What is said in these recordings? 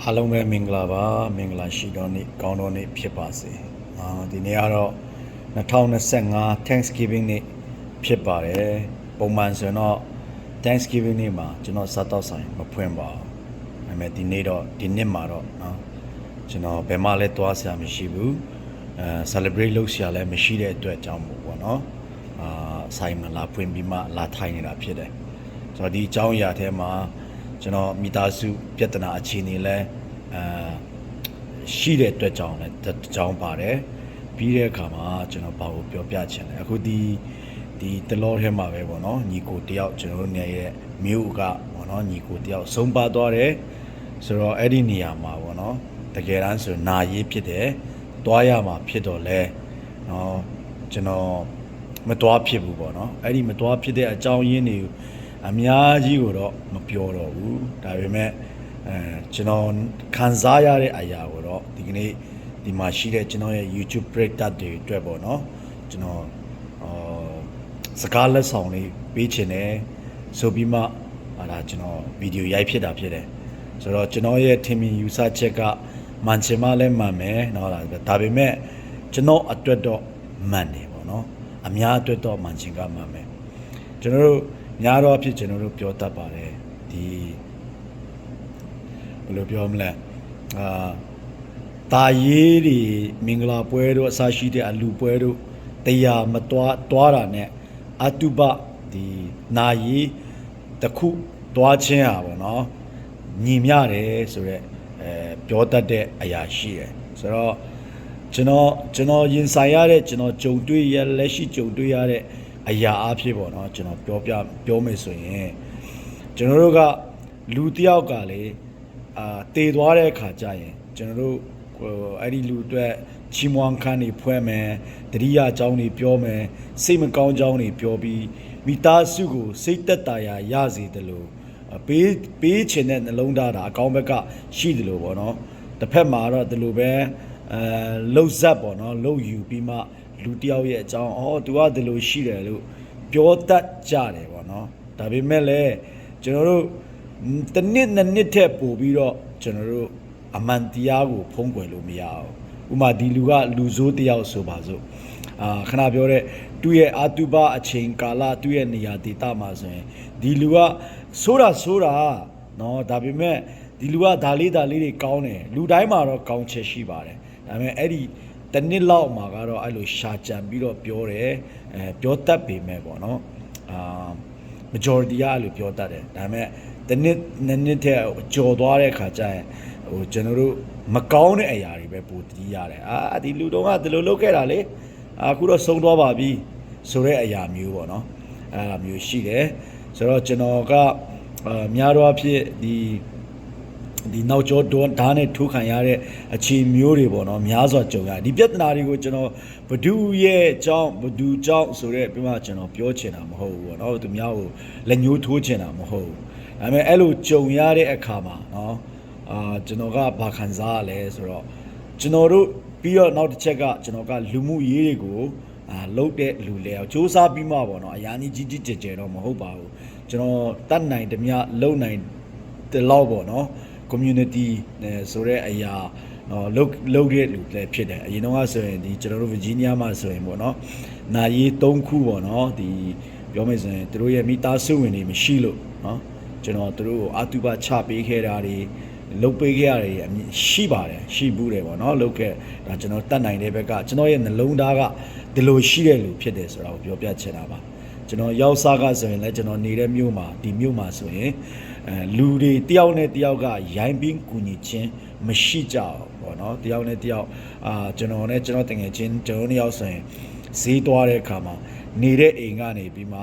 အားလုံးပဲမင်္ဂလာပါမင်္ဂလာရှိတော်နေ့ကောင်းတော်နေ့ဖြစ်ပါစေဒီနေ့ကတော့2025 Thanksgiving နေ့ဖြစ်ပါတယ်ပုံမှန်ဆိုရင်တော့ Thanksgiving နေ့မှာကျွန်တော်စားတော့ဆိုင်မဖွင့်ပါဘူးဒါပေမဲ့ဒီနေ့မှာတော့နော်ကျွန်တော်ဘယ်မှလည်းသွားစရာမရှိဘူးcelebrate လုပ်စရာလည်းမရှိတဲ့အတွက်ကြောင့်ပေါ့နော်ဆိုင်မှာလာဖွင့်ပြီးမှလာထိုင်နေတာဖြစ်တယ်ဆိုတော့ဒီအကြောင်းအရာထဲမှာကျွန်တော်မိသားစုပြဿနာအခြေအနေလဲရှိတဲ့အတွက်ကြောင့်လည်းအကြောင်းပါတယ်ပြီးတဲ့အခါမှာကျွန်တော်ဘာကိုပြောပြချင်လဲအခုဒီတလောထဲမှာပဲပေါ့နော်ညီကိုတယောက်ကျွန်တော်တို့နေရဲ့မြို့ကပေါ့နော်ညီကိုတယောက်ဆုံးပါသွားတယ်ဆိုတော့အဲ့ဒီနေရာမှာပေါ့နော်တကယ်တမ်းဆိုနာရေးဖြစ်တယ်တွားရမှာဖြစ်တော့လဲနော်ကျွန်တော်မတွားဖြစ်ဘူးပေါ့နော်အဲ့ဒီမတွားဖြစ်တဲ့အကြောင်းရင်းတွေအများကြီးကိုတော့မပြောတော့ဘူးဒါပေမဲ့ကျွန်တော်ခံစားရတဲ့အရာကိုတော့ဒီကနေ့ဒီမှာရှိတဲ့ကျွန်တော်ရဲ့ YouTube breakdown တွေအတွက်ပေါ့နော်ကျွန်တော်စကားလက်ဆောင်လေးပေးချင်တယ်ဆိုပြီးမှဒါကျွန်တော်ဗီဒီယိုရိုက်ဖြစ်တာဖြစ်တယ်ဆိုတော့ကျွန်တော်ရဲ့ထင်မြင်ယူဆချက်ကမှန်ချင်မှလည်းမှန်မယ်เนาะဒါပေမဲ့ကျွန်တော်အတွက်တော့မှန်တယ်ပေါ့နော်အများအတွက်တော့မှန်ချင်ကမှန်မယ်ကျွန်တော်တို့များတော့အဖြစ်ကျွန်တော်တို့ပြောတတ်ပါတယ်ဒီဘယ်လိုပြောမလဲတာရေးတွေမင်္ဂလာပွဲတို့အစရှိတဲ့အလူပွဲတို့တရားမတွားတာနဲ့အတုပဒီနာရေးတစ်ခုတွားချင်းဟာပေါ့နော်ညီမျှတယ်ဆိုတော့ပြောတတ်တဲ့အရာရှိတယ်ဆိုတော့ကျွန်တော်ရင်ဆိုင်ရတဲ့ကျွန်တော်ကြုံတွေ့ရလက်ရှိကြုံတွေ့ရတဲ့အရာအဖြစ်ပေါ့နော်ကျွန်တော်ပြောမယ်ဆိုရင်ကျွန်တော်တို့ကလူတယောက်ကလေတည်သွားတဲ့အခါကျရင်ကျွန်တော်တို့အဲ့ဒီလူအတွက်ချီးမွမ်းခန်းတွေဖွဲ့မယ်တတိယအကြောင်းတွေပြောမယ်စိတ်မကောင်းကြောင်းတွေပြောပြီးမိသားစုကိုစိတ်သက်သာရာရစေတယ်လို့ပေးချင်တဲ့နှလုံးသားတာအကောင်းဘက်ကရှိတယ်လို့ပေါ့နော်တစ်ဖက်မှာတော့ဒီလိုပဲလှုပ်ဆက်ပေါ့နော်လှုပ်ယူပြီးမှလူတယောက်ရဲ့အကြောင်းသူကဒီလိုရှိတယ်လို့ပြောတတ်ကြတယ်ပေါ့နော်ဒါပေမဲ့လည်းကျွန်တော်တို့တစ်နှစ်ထက်ပိုပြီးတော့ကျွန်တော်တို့အမှန်တရားကိုဖုံးကွယ်လို့မရဘူးဥပမာဒီလူကလူဆိုးတယောက်ဆိုပါစို့ခဏပြောတဲ့သူ့ရဲ့အာတုပအချိန်ကာလသူ့ရဲ့နေရာဒေသမှာဆိုရင်ဒီလူကဆိုးတာနော်ဒါပေမဲ့ဒီလူကဒါလေးတွေကောင်းတယ်လူတိုင်းမှာတော့ကောင်းချက်ရှိပါတယ်ဒါပေမဲ့အဲ့ဒီတနစ်လောက်မှာကတော့အဲ့လိုရှာကြံပြီးတော့ပြောတယ်ပြောတတ်ပေမဲ့ပေါ့နော်majority ကအဲ့လိုပြောတတ်တယ်ဒါပေမဲ့တနစ်ထက်ကြော်သွားတဲ့ခါကျရင်ကျွန်တော်တို့မကောင်းတဲ့အရာတွေပဲပိုတည်ရတယ်ဒီလူတော်ကဒီလိုလုပ်ခဲ့တာလေအခုတော့ဆုံးသွားပါပြီဆိုတဲ့အရာမျိုးပေါ့နော်အဲ့လိုမျိုးရှိတယ်ဆိုတော့ကျွန်တော်ကများတော့အဖြစ်ဒီနောက်ကျောဓာတ်နဲ့ထိုးခံရတဲ့အခြေမျိုးတွေပေါ့နော်များစွာကြုံရဒီပြဿနာတွေကိုကျွန်တော်ဘဒုရဲ့အကြောင်းဘဒုကြောင့်ဆိုတဲ့ပြီးမှကျွန်တော်ပြောချင်တာမဟုတ်ဘူးပေါ့နော်သူများကိုလက်ညှိုးထိုးချင်တာမဟုတ်ဘူးဒါပေမဲ့အဲ့လိုကြုံရတဲ့အခါမှာနော်ကျွန်တော်ကဘာခံစားရလဲဆိုတော့ကျွန်တော်တို့ပြီးတော့နောက်တစ်ချက်ကကျွန်တော်ကလူမှုရေးတွေကိုလုတ်တဲ့လူလဲစူးစမ်းပြီးမှပေါ့နော်အရာကြီးကြီးကျယ်တော့မဟုတ်ပါဘူးကျွန်တော်တတ်နိုင်တမျှလုံနိုင်တဲ့လောက်ပေါ့နော်community ဆိုတဲ့အရာလုတ်တဲ့လူလည်းဖြစ်တယ်အရင်တော့ဆိုရင်ဒီကျွန်တော်တို့ Virginia မှာဆိုရင်ပေါ့နော်နာရီ3ခုပေါ့နော်ဒီပြောမယ်ဆိုရင်သူတို့ရဲ့မိသားစုဝင်တွေမရှိလို့နော်ကျွန်တော်တို့ကိုအတုပချပေးခဲ့တာတွေလုတ်ပေးခဲ့ရတွေရှိပါတယ်ရှိဘူးတယ်ပေါ့နော်လုတ်ခဲ့ဒါကျွန်တော်တတ်နိုင်တဲ့ဘက်ကကျွန်တော်ရဲ့နှလုံးသားကဒီလိုရှိတဲ့လူဖြစ်တယ်ဆိုတာကိုပြောပြချင်တာပါကျွန်တော်ရောက်စားကဆိုရင်လည်းကျွန်တော်နေတဲ့မြို့မှာဒီမြို့မှာဆိုရင်လူတွေတယောက်နဲ့တယောက်ကရိုင်းပင်းကူညီခြင်းမရှိကြဘူးပေါ့နော်တယောက်နဲ့တယောက်ကျွန်တော်နဲ့ကျွန်တော်တငယ်ချင်းကျွန်တော်နှစ်ယောက်ဆိုရင်ဈေးသွားတဲ့အခါမှာနေတဲ့အိမ်ကနေပြီးမှ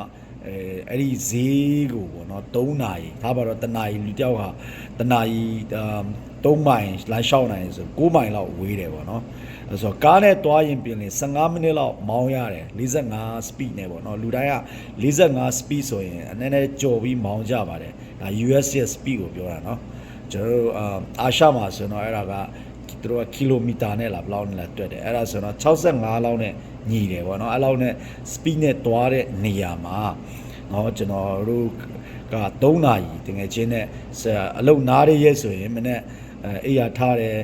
အဲ့ဒီဈေးကိုပေါ့နော်3နာရီဒါပါတော့တနာရီလူတယောက်ဟာတနာရီ3မိုင်လမ်းလျှောက်နိုင်ဆို9မိုင်လောက်ဝေးတယ်ပေါ့နော်ဆိုတော့ကားနဲ့တွားရင်ပြင်လေ15မိနစ်လောက်မောင်းရတယ်45 speed နဲ့ပေါ့နော်လူတိုင်းက45 speed ဆိုရင်အနည်းနည်းကြော်ပြီးမောင်းကြပါတယ်ဒါ US ရဲ့ speed ကိုပြောတာနော်ကျွန်တော်တို့အာရှမှာဆိုတော့အဲ့ဒါကသူတို့ကကီလိုမီတာနဲ့လားဘယ်လောက်နဲ့လားတွက်တယ်အဲ့ဒါဆိုတော့65လောက်နဲ့ညီတယ်ပေါ့နော်အဲ့လောက်နဲ့ speed နဲ့တွားတဲ့နေရာမှာနော်ကျွန်တော်တို့က3နာရီတကယ်ချင်းနဲ့အလုတ်နားရရဲ့ဆိုရင်မနေ့ အေးရထားတယ်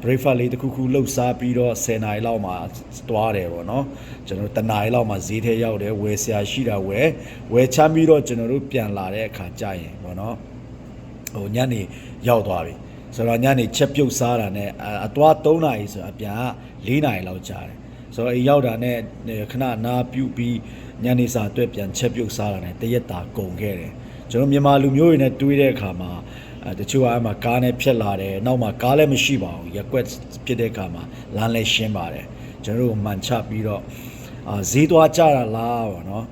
breakfast လေးတစ်ခုခုလှုပ်စားပြီးတော့10နာရီလောက်မှာသွားတယ်ပေါ့နော်ကျွန်တော်တနာရီလောက်မှာဈေးထဲရောက်တယ်ဝယ်ဆရာရှိတာဝယ်ချမ်းပြီးတော့ကျွန်တော်တို့ပြန်လာတဲ့အခါကြာရင်ပေါ့နော်ဟိုညနေရောက်သွားပြီဆိုတော့ညနေချက်ပြုတ်စားတာနဲ့အသွား3နာရီဆိုအပြန်4နာရီလောက်ကြာတယ်ဆိုတော့အိမ်ရောက်တာနဲ့ခဏနားပြုတ်ပြီးညနေစာအတွက်ပြန်ချက်ပြုတ်စားတာနဲ့တရက်တာကုန်ခဲ့တယ်ကျွန်တော်မြန်မာလူမျိုးတွေနဲ့တွေးတဲ့အခါမှာတချို့ကအဲ့မှာကားနဲ့ဖြတ်လာတယ်နောက်မှာကားလည်းမရှိပါဘူးရက်ွက်ဖြစ်တဲ့အခါမှာလမ်းလည်းရှင်းပါတယ်ကျွန်တော်တို့မှန်ချပြီးတော့ဈေးသွားကြတာလားပေါ့နော်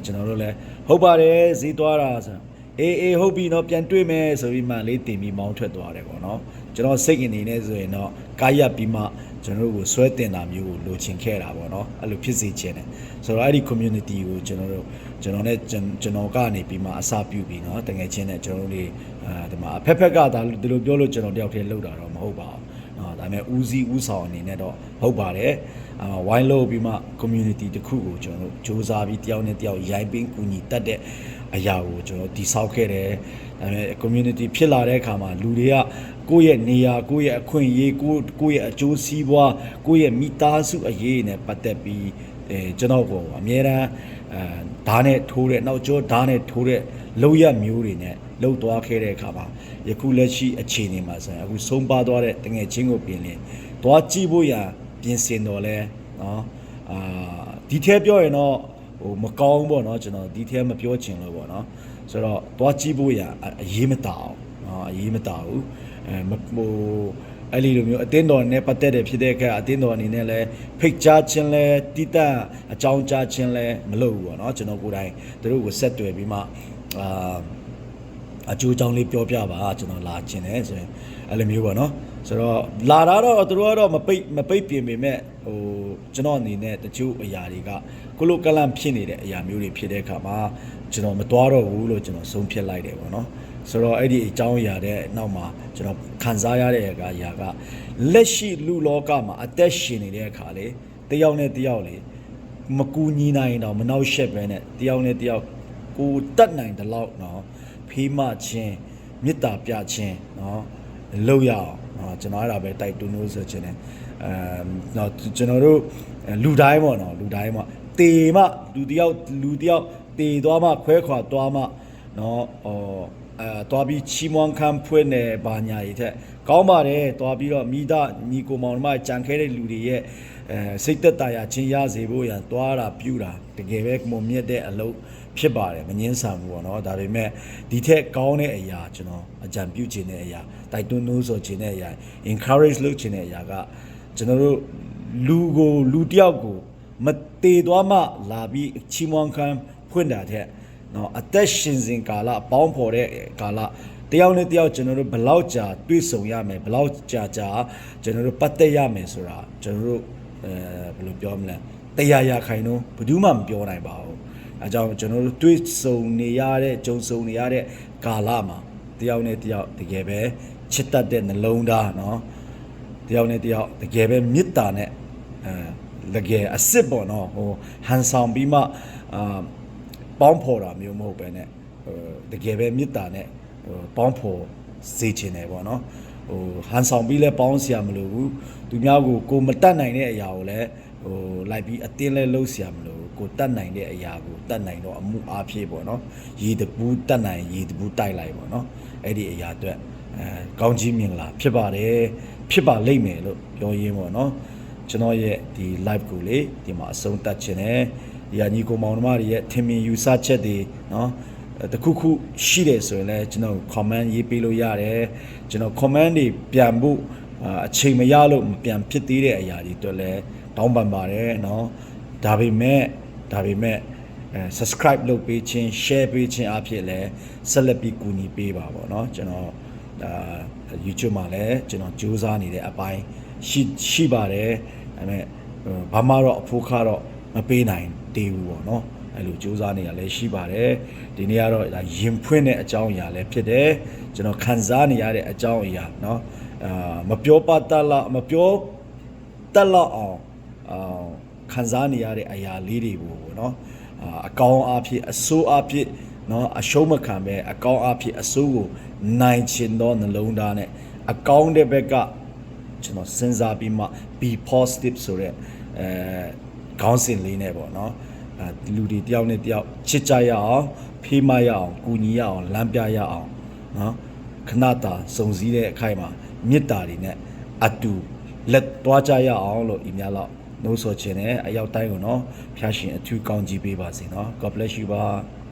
ကျွန်တော်တို့လည်းဟုတ်ပါတယ်ဈေးသွားတာဆိုအေးဟုတ်ပြီနော်ပြန်တွေ့မယ်ဆိုပြီးမှလေးတင်ပြီးမောင်းထွက်သွားတယ်ပေါ့နော်ကျွန်တော်စိတ်အနေနဲ့ဆိုရင်တော့ကားရပ်ပြီးမှကျွန်တော်တို့ကိုဆွဲတင်တာမျိုးကိုလိုချင်ခဲ့တာပေါ့နော်အဲ့လိုဖြစ်စေချင်တယ်ဆိုတော့အဲ့ဒီ community ကိုကျွန်တော်နဲ့ကျွန်တော်ကနေပြီးမှအစပြုပြီးနော်တကယ်ချင်းနဲ့ကျွန်တော်တို့ဒီမှာဖက်ကဒါဒီလိုပြောလို့ကျွန်တော်တယောက်တည်းလှုပ်တာတော့မဟုတ်ပါဘူးနော်ဒါပေမဲ့ဦးစီးဦးဆောင်အနေနဲ့တော့ဟုတ်ပါတယ်ဝိုင်းလို့ပြီးမှ community တစ်ခုကိုကျွန်တော်တို့စ조사ပြီးတယောက်နဲ့တယောက်ရိုင်းပင်းကူညီတတ်တဲ့အရာကိုကျွန်တော်တည်ဆောက်ခဲ့တယ်ဒါပေမဲ့ community ဖြစ်လာတဲ့အခါမှာလူတွေကကိုယ့်ရဲ့နေရာကိုယ့်ရဲ့အခွင့်အရေးကိုယ့်ရဲ့အကျိုးစီးပွားကိုယ့်ရဲ့မိသားစုအရေးနဲ့ပတ်သက်ပြီးကျွန်တော်ကအများအားဓာတ်နဲ့ထိုးတဲ့နောက်ကျောဓာတ်နဲ့ထိုးတဲ့လောက်ရမျိုးတွေနဲ့လှုပ်သွားခဲ့တဲ့အခါမှာယခုလက်ရှိအခြေအနေမှာဆိုရင်အခုဆုံးပါသွားတဲ့တငယ်ချင်းကိုပြင်ရင်သွားကြည့်ဖို့ရပြင်ဆင်တော့လဲနော်ဒီထဲပြောရင်တော့ဟိုမကောင်းပေါ့နော်ကျွန်တော်ဒီထဲမပြောချင်လို့ပေါ့နော်ဆိုတော့သွားကြည့်ဖို့ရအရေးမတာအောင်နော်အရေးမတာဘူးဟိုအဲ့ဒီလိုမျိုးအတင်းတော်နဲ့ပတ်သက်တဲ့ဖြစ်တဲ့အခါအတင်းတော်အနေနဲ့လည်းဖိတ်ကြားခြင်းလဲတိတတ်အကြောင်းကြားခြင်းလဲမလုပ်ဘူးပေါ့နော်ကျွန်တော်ကိုယ်တိုင်တို့ကိုဆက်တွေ့ပြီးမှအကျိုးအကြောင်းလေးပြောပြပါကျွန်တော်လာခြင်းတယ်ဆိုရင်အဲ့လိုမျိုးပေါ့နော်ဆိုတော့လာတာတော့သူတို့ကတော့မပိတ်ပြင်ပေမဲ့ဟိုကျွန်တော်အနေနဲ့တချို့အရာတွေကကိုလိုကလန့်ဖြစ်နေတဲ့အရာမျိုးတွေဖြစ်တဲ့အခါမှာကျွန်တော်မသွားတော့ဘူးလို့ကျွန်တော်ဆုံးဖြတ်လိုက်တယ်ပေါ့နော်ဆိုတော့အဲ့ဒီအကြောင်းအရာတဲ့နောက်မှာကျွန်တော်ခံစားရတဲ့အရာကလက်ရှိလူလောကမှာအသက်ရှင်နေတဲ့အခါလေတယောက်နဲ့တယောက်လေမကူညီနိုင်တော့မနှောက်ယှက်ပဲနဲ့တယောက်နဲ့တယောက်ကိုတတ်နိုင်တဲ့လောက်နော်ဖေးမချင်းမေတ္တာပြချင်းနော်လုပ်ရအောင်နော်ကျွန်တော်အဲ့ဒါပဲတိုက်တွန်းလို့ဆိုချင်တယ်နော်ကျွန်တော်တို့လူတိုင်းပေါ့နော်လူတိုင်းမှာတေမှလူတယောက်တေသွားမှခွဲခွာသွားမှနော်သွားပြီးချီမွန်ခံဖွင့်နေဘာညာရည်ထက်ကောင်းပါတယ်သွားပြီးတော့မိသားညီကိုမောင်နှမကြံခဲတဲ့လူတွေရဲ့စိတ်သက်သာရာချင်းရစေဖို့ရန်သွားတာပြူတာတကယ်ပဲမုံမြတ်တဲ့အလုပ်ဖြစ်ပါတယ်မငင်းဆန်ဘူးပေါ့နော်ဒါပေမဲ့ဒီထက်ကောင်းတဲ့အရာကျွန်တော်အကြံပြုခြင်းတဲ့အရာတိုက်တွန်းလို့ဆိုခြင်းတဲ့အရာ encourage လုပ်ခြင်းတဲ့အရာကကျွန်တော်တို့လူတယောက်ကိုမသေးသွားမှလာပြီးချီမွန်ခံဖွင့်တာတဲ့နော်အသက်ရှင်စဉ်ကာလအပေါင်းဖော်တဲ့ကာလတယောက်နဲ့တယောက်ကျွန်တော်တို့ဘယ်လောက်ကြာတွေ့ဆုံရမယ်ဘယ်လောက်ကြာကျွန်တော်တို့ပတ်သက်ရမယ်ဆိုတာကျွန်တော်တို့ဘယ်လိုပြောမလဲတရားရခိုင်တော့ဘယ်သူမှမပြောနိုင်ပါဘူးအဲကြောင့်ကျွန်တော်တို့တွေ့ဆုံနေရတဲ့ကြုံဆုံနေရတဲ့ကာလမှာတယောက်နဲ့တယောက်တကယ်ပဲချစ်တတ်တဲ့နှလုံးသားနော်တယောက်နဲ့တယောက်တကယ်ပဲမေတ္တာနဲ့တကယ်အစ်စ်ပေါ့နော်ဟိုဟန်ဆောင်ပြီးမှပေါင်းဖော်တာမျိုးမဟုတ်ပဲနဲ့တကယ်ပဲမေတ္တာနဲ့ပေါင်းဖော်စေချင်တယ်ပေါ့နော်ဟိုဟန်ဆောင်ပြီးလဲပေါင်းစရာမလိုဘူးသူများကိုမတတ်နိုင်တဲ့အရာကိုလည်းဟိုလိုက်ပြီးအတင်းလဲလှုပ်စရာမလိုဘူးကိုတတ်နိုင်တဲ့အရာကိုတတ်နိုင်တော့အမှုအားဖြည့်ပေါ့နော်ရေတပူးတတ်နိုင်ရေတပူးတိုက်လိုက်ပေါ့နော်အဲ့ဒီအရာအတွက်ကောင်းကြီးမင်္ဂလာဖြစ်ပါတယ်ဖြစ်ပါလိမ့်မယ်လို့ပြောရင်းပေါ့နော်ကျွန်တော်ရဲ့ဒီ live ကိုလေဒီမှာအဆုံးသတ်ခြင်းနဲ့ဒီအညီကိုမောင်နှမတွေရဲ့ထင်မြင်ယူဆချက်တွေနော်တခုခုရှိတယ်ဆိုရင်လည်းကျွန်တော် comment ရေးပေးလို့ရတယ်ကျွန်တော် comment တွေပြန်ဖို့အချိန်မရလို့မပြန်ဖြစ်သေးတဲ့အရာတွေအတွက်လည်းတောင်းပန်ပါတယ်เนาะဒါပေမဲ့subscribe လုပ်ပေးခြင်း share ပေးခြင်းအဖြစ်လည်းဆက်လက်ပြီးကူညီပေးပါပေါ့เนาะကျွန်တော်YouTube မှာလည်းကျွန်တော်ကြိုးစားနေတဲ့အပိုင်းရှိပါတယ်ဒါပေမဲ့ဘာမှတော့အဖို့ခါတော့မပေးနိုင်သေးဘူးပေါ့เนาะအဲ့လိုစူးစမ်းနေတာလည်းရှိပါတယ်ဒီနေ့ကတော့ရင်ဖွင့်တဲ့အကြောင်းအရာလည်းဖြစ်တယ်ကျွန်တော်ခံစားနေရတဲ့အကြောင်းအရာเนาะမပြောတတ်လောက်အောင်ခံစားနေရတဲ့အရာလေးတွေကိုเนาะအကောင်းအဖြစ်အဆိုးအဖြစ်เนาะအရှုံးမခံပဲအကောင်းအဖြစ်အဆိုးကိုနိုင်ချင်သောနှလုံးသားနဲ့ အကောင်းတဲ့ဘက်ကကျွန်တော်စဉ်းစားပြီးမှ be positive ဆိုတဲ့ခေါင်းစဉ်လေးနဲ့ပေါ့နော်လူတွေတယောက်နဲ့တယောက်ချစ်ကြရအောင်ဖေးမရအောင်ကူညီရအောင်လမ်းပြရအောင်နော်ခဏတာစုံစည်းတဲ့အခိုက်မှာမေတ္တာတွေနဲ့အတူလက်သွားကြရအောင်လို့ဤများတော့နှိုးဆော်ခြင်းနဲ့အရောက်တိုင်းကိုနော်ဖျားရှင်အထူးကောင်းကြီးပေးပါစေနော် God bless you ပါ